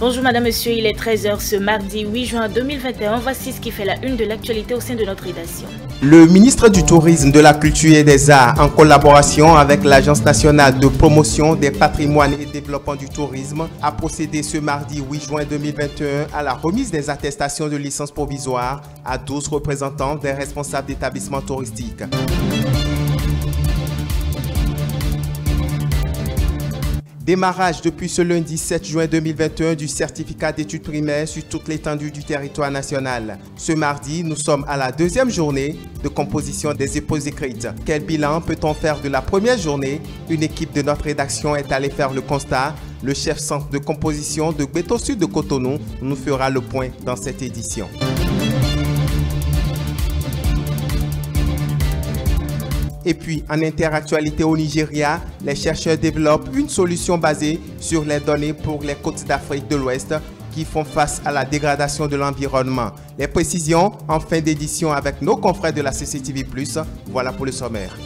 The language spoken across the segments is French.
Bonjour madame, monsieur, il est 13 h ce mardi 8 juin 2021. Voici ce qui fait la une de l'actualité au sein de notre rédaction. Le ministre du Tourisme, de la Culture et des Arts, en collaboration avec l'Agence nationale de promotion des patrimoines et développement du tourisme, a procédé ce mardi 8 juin 2021 à la remise des attestations de licence provisoire à 12 représentants des responsables d'établissements touristiques. Démarrage depuis ce lundi 7 juin 2021 du certificat d'études primaires sur toute l'étendue du territoire national. Ce mardi, nous sommes à la deuxième journée de composition des épreuves écrites. Quel bilan peut-on faire de la première journée? Une équipe de notre rédaction est allée faire le constat. Le chef centre de composition de Gbeto Sud de Cotonou nous fera le point dans cette édition. Et puis, en interactualité au Nigeria, les chercheurs développent une solution basée sur les données pour les côtes d'Afrique de l'Ouest qui font face à la dégradation de l'environnement. Les précisions en fin d'édition avec nos confrères de la CCTV+. Voilà pour le sommaire.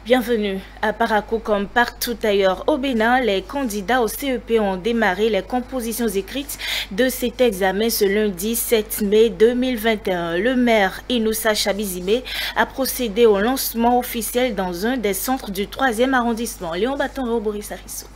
Bienvenue à Parakou comme partout ailleurs au Bénin. Les candidats au CEP ont démarré les compositions écrites de cet examen ce lundi 7 mai 2021. Le maire Inoussa Chabizime a procédé au lancement officiel dans un des centres du 3e arrondissement. Léon Baton Boris Arissou.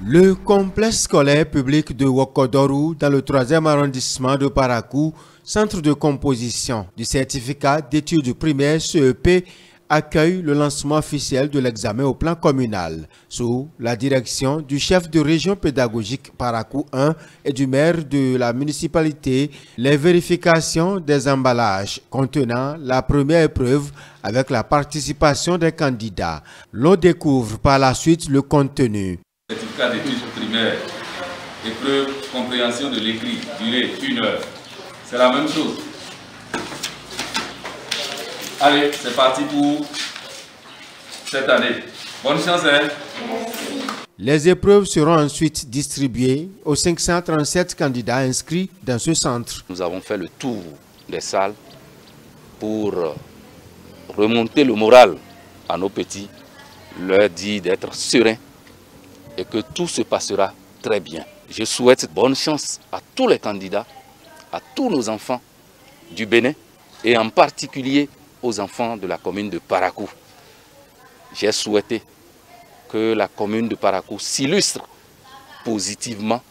Le complexe scolaire public de Wokodoru dans le 3e arrondissement de Parakou, centre de composition du certificat d'études primaires CEP, accueille le lancement officiel de l'examen au plan communal sous la direction du chef de région pédagogique Parakou 1 et du maire de la municipalité. Les vérifications des emballages contenant la première épreuve avec la participation des candidats. L'on découvre par la suite le contenu. Certificat d'études primaires, épreuve compréhension de l'écrit, durée 1 heure. C'est la même chose. Allez, c'est parti pour cette année. Bonne chance, hein? Les épreuves seront ensuite distribuées aux 537 candidats inscrits dans ce centre. Nous avons fait le tour des salles pour remonter le moral à nos petits, leur dire d'être sereins et que tout se passera très bien. Je souhaite bonne chance à tous les candidats, à tous nos enfants du Bénin et en particulier aux enfants de la commune de Parakou. J'ai souhaité que la commune de Parakou s'illustre positivement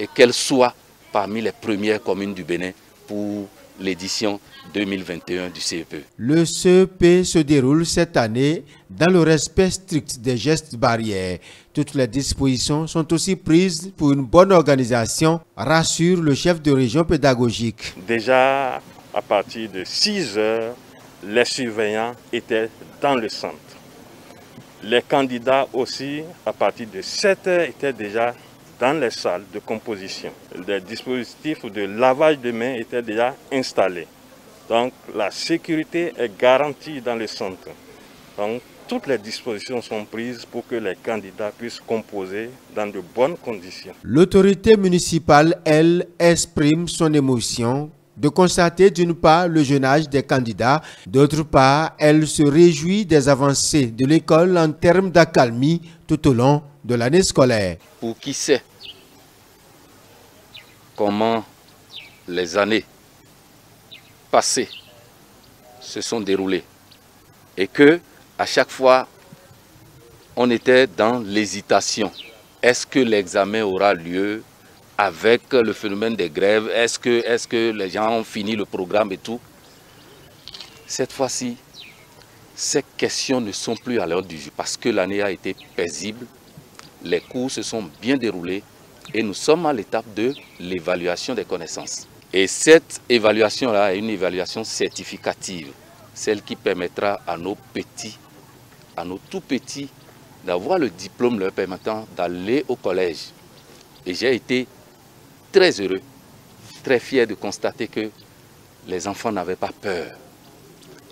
et qu'elle soit parmi les premières communes du Bénin pour l'édition 2021 du CEP. Le CEP se déroule cette année dans le respect strict des gestes barrières. Toutes les dispositions sont aussi prises pour une bonne organisation, rassure le chef de région pédagogique. Déjà, à partir de 6 heures, les surveillants étaient dans le centre. Les candidats aussi, à partir de 7 heures, étaient déjà dans les salles de composition. Les dispositifs de lavage de mains étaient déjà installés. Donc la sécurité est garantie dans le centre. Donc toutes les dispositions sont prises pour que les candidats puissent composer dans de bonnes conditions. L'autorité municipale, elle, exprime son émotion de constater d'une part le jeune âge des candidats, d'autre part, elle se réjouit des avancées de l'école en termes d'accalmie tout au long de l'année scolaire. Pour qui sait comment les années passées se sont déroulées et que à chaque fois on était dans l'hésitation. Est-ce que l'examen aura lieu avec le phénomène des grèves? Est-ce que les gens ont fini le programme et tout? Cette fois-ci, ces questions ne sont plus à l'ordre du jour parce que l'année a été paisible, les cours se sont bien déroulés et nous sommes à l'étape de l'évaluation des connaissances. Et cette évaluation-là est une évaluation certificative, celle qui permettra à nos petits, à nos tout petits, d'avoir le diplôme leur permettant d'aller au collège. Et j'ai été très heureux, très fier de constater que les enfants n'avaient pas peur.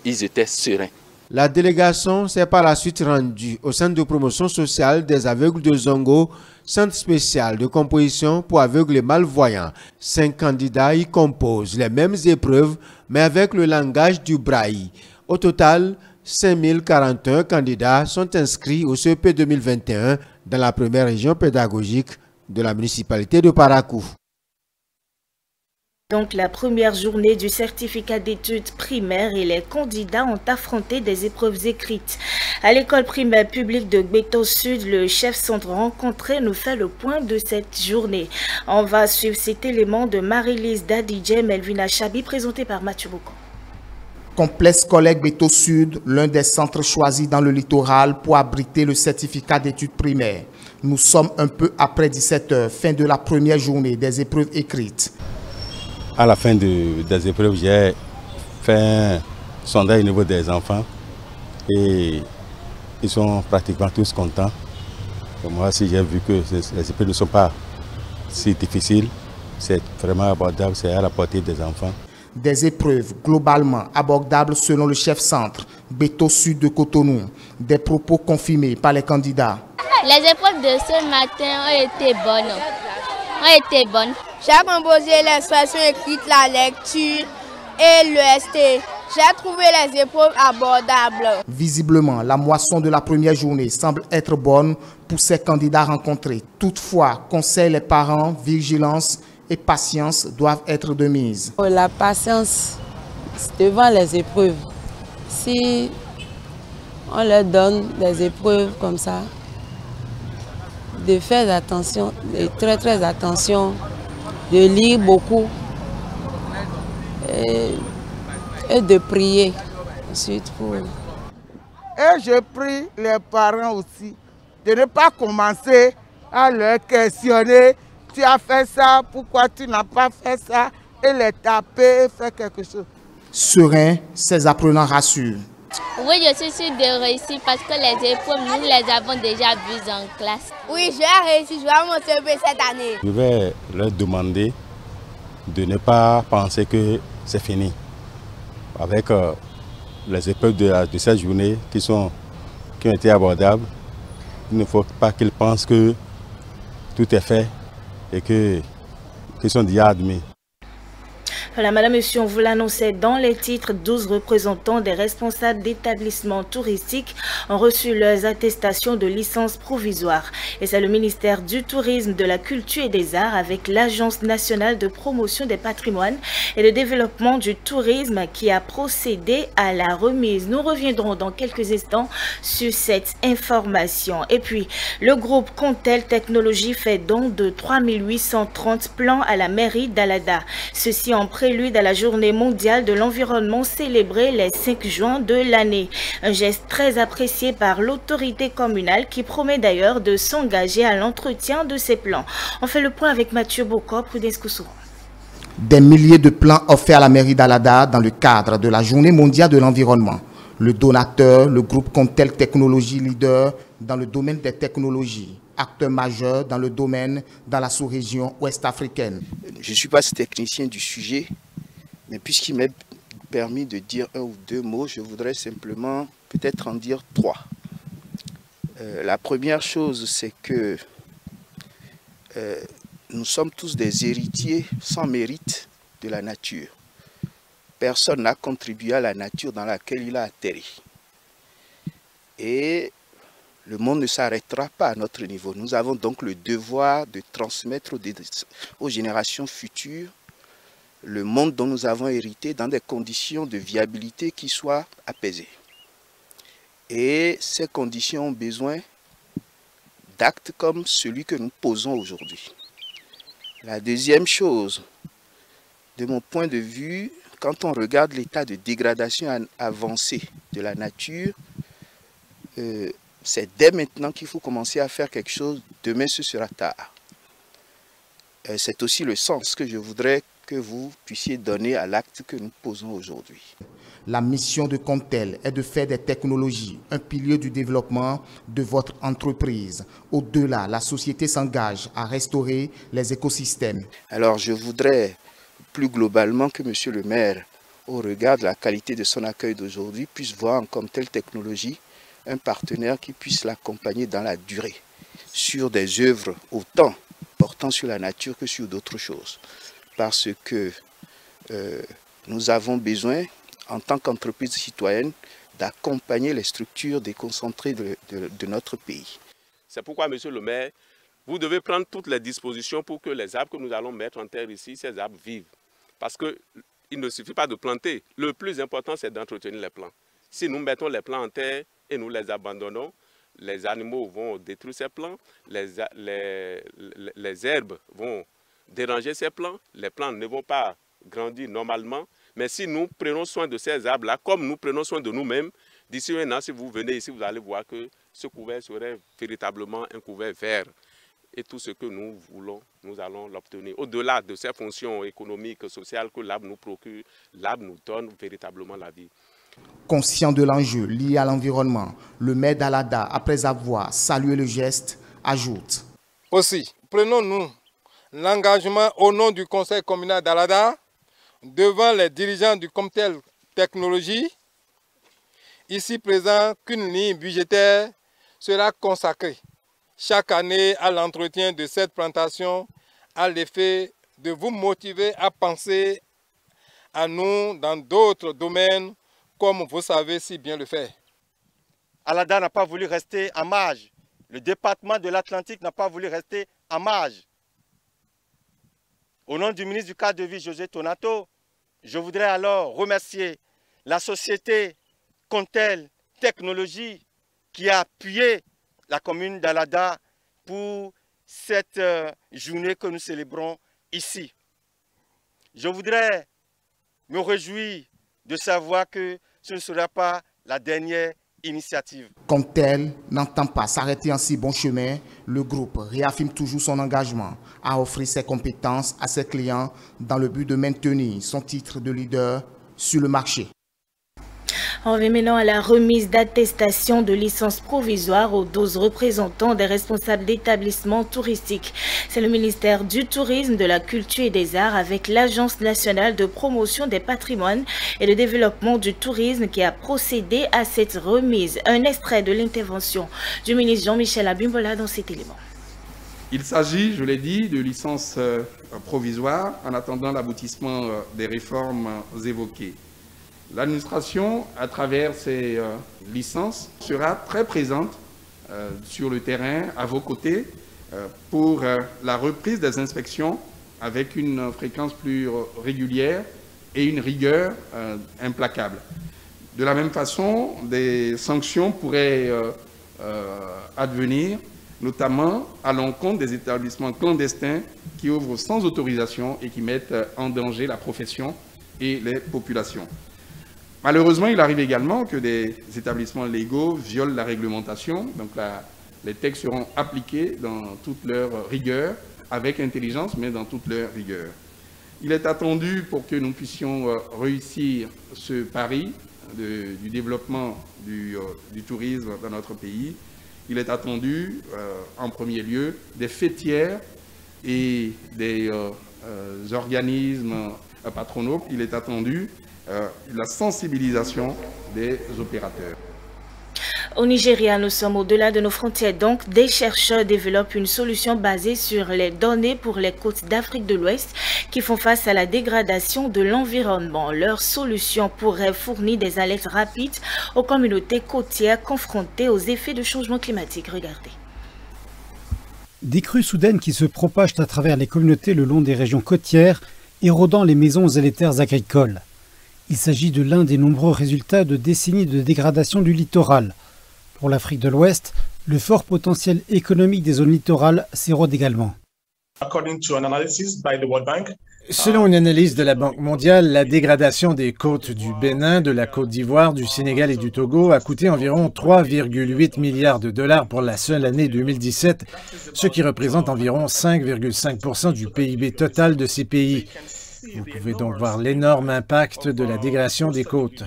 Ils étaient sereins. La délégation s'est par la suite rendue au centre de promotion sociale des aveugles de Zongo, centre spécial de composition pour aveugles et malvoyants. 5 candidats y composent les mêmes épreuves, mais avec le langage du braille. Au total, 5041 candidats sont inscrits au CEP 2021 dans la première région pédagogique de la municipalité de Parakou. Donc la première journée du certificat d'études primaires et les candidats ont affronté des épreuves écrites. À l'école primaire publique de Gbeto Sud, le chef centre rencontré nous fait le point de cette journée. On va suivre cet élément de Marie-Lise Dadidje Melvina Chabi présenté par Mathieu Boko. Complexe scolaire Gbeto Sud, l'un des centres choisis dans le littoral pour abriter le certificat d'études primaires. Nous sommes un peu après 17 h, fin de la première journée des épreuves écrites. À la fin des épreuves, j'ai fait un sondage au niveau des enfants et ils sont pratiquement tous contents. Et moi aussi, j'ai vu que les épreuves ne sont pas si difficiles. C'est vraiment abordable, c'est à la portée des enfants. Des épreuves globalement abordables selon le chef centre Gbeto Sud de Cotonou. Des propos confirmés par les candidats. Les épreuves de ce matin ont été bonnes. J'ai composé l'expression écrite, la lecture et le ST. J'ai trouvé les épreuves abordables. Visiblement, la moisson de la première journée semble être bonne pour ces candidats rencontrés. Toutefois, conseil les parents, vigilance et patience doivent être de mise. La patience devant les épreuves. Si on leur donne des épreuves comme ça, de faire attention, de très attention, de lire beaucoup et de prier ensuite pour... Et je prie les parents aussi de ne pas commencer à leur questionner. Tu as fait ça, pourquoi tu n'as pas fait ça? Et les taper et faire quelque chose. Serein, ces apprenants rassurent. Oui, je suis sûre de réussir parce que les épreuves, nous les avons déjà vues en classe. Oui, je vais réussir, je vais monter cette année. Je vais leur demander de ne pas penser que c'est fini. Avec les épreuves de cette journée qui ont été abordables, il ne faut pas qu'ils pensent que tout est fait et qu'ils sont déjà admis. Voilà, Madame, Monsieur, on vous l'annonçait dans les titres, 12 représentants des responsables d'établissements touristiques ont reçu leurs attestations de licence provisoire. Et c'est le ministère du Tourisme, de la Culture et des Arts avec l'Agence nationale de promotion des patrimoines et de développement du tourisme qui a procédé à la remise. Nous reviendrons dans quelques instants sur cette information. Et puis, le groupe Contel Technologies fait don de 3830 plans à la mairie d'Alada. Ceci en prélude à la journée mondiale de l'environnement célébrée les 5 juin de l'année. Un geste très apprécié par l'autorité communale qui promet d'ailleurs de s'engager à l'entretien de ces plans. On fait le point avec Mathieu Boko, Prudence Koussoura. Des milliers de plans offerts à la mairie d'Alada dans le cadre de la journée mondiale de l'environnement. Le donateur, le groupe Contel Technologies, leader dans le domaine des technologies, acteur majeur dans le domaine dans la sous-région ouest-africaine. Je ne suis pas technicien du sujet, mais puisqu'il m'est permis de dire un ou deux mots, je voudrais simplement peut-être en dire 3. La première chose, c'est que nous sommes tous des héritiers sans mérite de la nature. Personne n'a contribué à la nature dans laquelle il a atterri. Et le monde ne s'arrêtera pas à notre niveau. Nous avons donc le devoir de transmettre aux générations futures le monde dont nous avons hérité dans des conditions de viabilité qui soient apaisées. Et ces conditions ont besoin d'actes comme celui que nous posons aujourd'hui. La deuxième chose, de mon point de vue, quand on regarde l'état de dégradation avancée de la nature, c'est dès maintenant qu'il faut commencer à faire quelque chose. Demain, ce sera tard. C'est aussi le sens que je voudrais que vous puissiez donner à l'acte que nous posons aujourd'hui. La mission de Contel est de faire des technologies un pilier du développement de votre entreprise. Au-delà, la société s'engage à restaurer les écosystèmes. Alors, je voudrais plus globalement que Monsieur le maire, au regard de la qualité de son accueil d'aujourd'hui, puisse voir en Contel Technologies un partenaire qui puisse l'accompagner dans la durée sur des œuvres autant portant sur la nature que sur d'autres choses. Parce que nous avons besoin, en tant qu'entreprise citoyenne, d'accompagner les structures déconcentrées de notre pays. C'est pourquoi, monsieur le maire, vous devez prendre toutes les dispositions pour que les arbres que nous allons mettre en terre ici, ces arbres vivent. Parce qu'il ne suffit pas de planter. Le plus important, c'est d'entretenir les plants. Si nous mettons les plants en terre et nous les abandonnons, les animaux vont détruire ces plants, les herbes vont déranger ces plants, les plants ne vont pas grandir normalement. Mais si nous prenons soin de ces arbres-là, comme nous prenons soin de nous-mêmes, d'ici un an, si vous venez ici, vous allez voir que ce couvert serait véritablement un couvert vert. Et tout ce que nous voulons, nous allons l'obtenir. Au-delà de ces fonctions économiques, sociales que l'arbre nous procure, l'arbre nous donne véritablement la vie. Conscient de l'enjeu lié à l'environnement, le maire d'Alada, après avoir salué le geste, ajoute. Aussi, prenons-nous l'engagement au nom du conseil communal d'Alada, devant les dirigeants du Comtel Technologie, ici présent, qu'une ligne budgétaire sera consacrée chaque année à l'entretien de cette plantation, à l'effet de vous motiver à penser à nous dans d'autres domaines, comme vous savez si bien le faire. Alada n'a pas voulu rester en marge. Le département de l'Atlantique n'a pas voulu rester en marge. Au nom du ministre du cadre de vie, José Tonato, je voudrais alors remercier la société Comtel Technologie qui a appuyé la commune d'Alada pour cette journée que nous célébrons ici. Je voudrais me réjouir de savoir que ce ne sera pas la dernière initiative. Comtel n'entend pas s'arrêter en si bon chemin, le groupe réaffirme toujours son engagement à offrir ses compétences à ses clients dans le but de maintenir son titre de leader sur le marché. On revient maintenant à la remise d'attestation de licence provisoire aux 12 représentants des responsables d'établissements touristiques. C'est le ministère du Tourisme, de la Culture et des Arts avec l'Agence nationale de promotion des patrimoines et de développement du tourisme qui a procédé à cette remise. Un extrait de l'intervention du ministre Jean-Michel Abimbola dans cet élément. Il s'agit, je l'ai dit, de licences provisoires en attendant l'aboutissement des réformes évoquées. L'administration, à travers ces licences, sera très présente sur le terrain, à vos côtés, pour la reprise des inspections avec une fréquence plus régulière et une rigueur implacable. De la même façon, des sanctions pourraient advenir, notamment à l'encontre des établissements clandestins qui ouvrent sans autorisation et qui mettent en danger la profession et les populations. Malheureusement, il arrive également que des établissements légaux violent la réglementation. Donc les textes seront appliqués dans toute leur rigueur, avec intelligence, mais dans toute leur rigueur. Il est attendu, pour que nous puissions réussir ce pari du développement du tourisme dans notre pays, il est attendu, en premier lieu, des fêtières et des organismes patronaux. Il est attendu la sensibilisation des opérateurs. Au Nigeria, nous sommes au-delà de nos frontières. Donc, des chercheurs développent une solution basée sur les données pour les côtes d'Afrique de l'Ouest qui font face à la dégradation de l'environnement. Leur solution pourrait fournir des alertes rapides aux communautés côtières confrontées aux effets de changement climatique. Regardez. Des crues soudaines qui se propagent à travers les communautés le long des régions côtières, érodant les maisons et les terres agricoles. Il s'agit de l'un des nombreux résultats de décennies de dégradation du littoral. Pour l'Afrique de l'Ouest, le fort potentiel économique des zones littorales s'érode également. Selon une analyse de la Banque mondiale, la dégradation des côtes du Bénin, de la Côte d'Ivoire, du Sénégal et du Togo a coûté environ 3,8 milliards de dollars pour la seule année 2017, ce qui représente environ 5,5% du PIB total de ces pays. Vous pouvez donc voir l'énorme impact de la dégradation des côtes.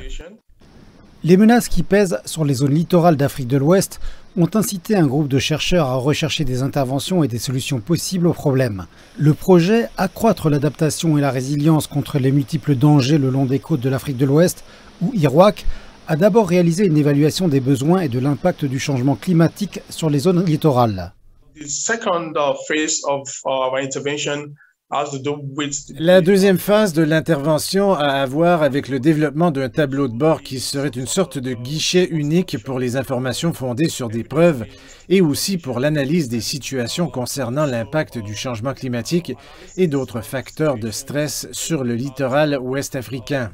Les menaces qui pèsent sur les zones littorales d'Afrique de l'Ouest ont incité un groupe de chercheurs à rechercher des interventions et des solutions possibles aux problèmes. Le projet « Accroître l'adaptation et la résilience contre les multiples dangers le long des côtes de l'Afrique de l'Ouest » ou IRWAC a d'abord réalisé une évaluation des besoins et de l'impact du changement climatique sur les zones littorales. La deuxième phase de l'intervention a à voir avec le développement d'un tableau de bord qui serait une sorte de guichet unique pour les informations fondées sur des preuves et aussi pour l'analyse des situations concernant l'impact du changement climatique et d'autres facteurs de stress sur le littoral ouest africain.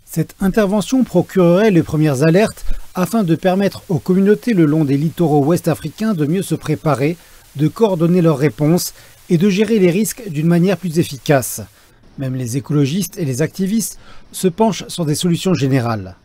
Cette intervention procurerait les premières alertes afin de permettre aux communautés le long des littoraux ouest-africains de mieux se préparer, de coordonner leurs réponses et de gérer les risques d'une manière plus efficace. Même les écologistes et les activistes se penchent sur des solutions générales.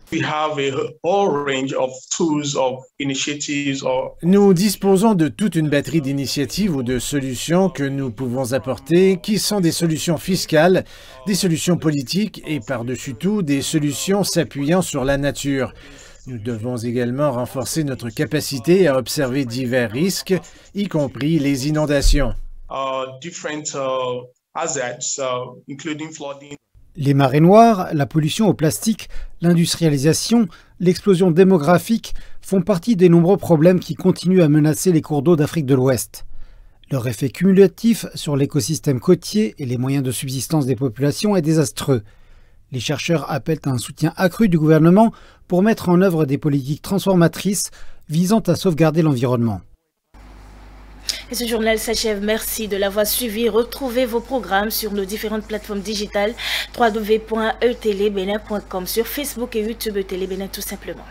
Nous disposons de toute une batterie d'initiatives ou de solutions que nous pouvons apporter, qui sont des solutions fiscales, des solutions politiques et par-dessus tout des solutions s'appuyant sur la nature. Nous devons également renforcer notre capacité à observer divers risques, y compris les inondations. Les marées noires, la pollution au plastique, l'industrialisation, l'explosion démographique font partie des nombreux problèmes qui continuent à menacer les cours d'eau d'Afrique de l'Ouest. Leur effet cumulatif sur l'écosystème côtier et les moyens de subsistance des populations est désastreux. Les chercheurs appellent à un soutien accru du gouvernement pour mettre en œuvre des politiques transformatrices visant à sauvegarder l'environnement. Et ce journal s'achève. Merci de l'avoir suivi. Retrouvez vos programmes sur nos différentes plateformes digitales www.etelebenin.com, sur Facebook et YouTube Télé Bénin tout simplement.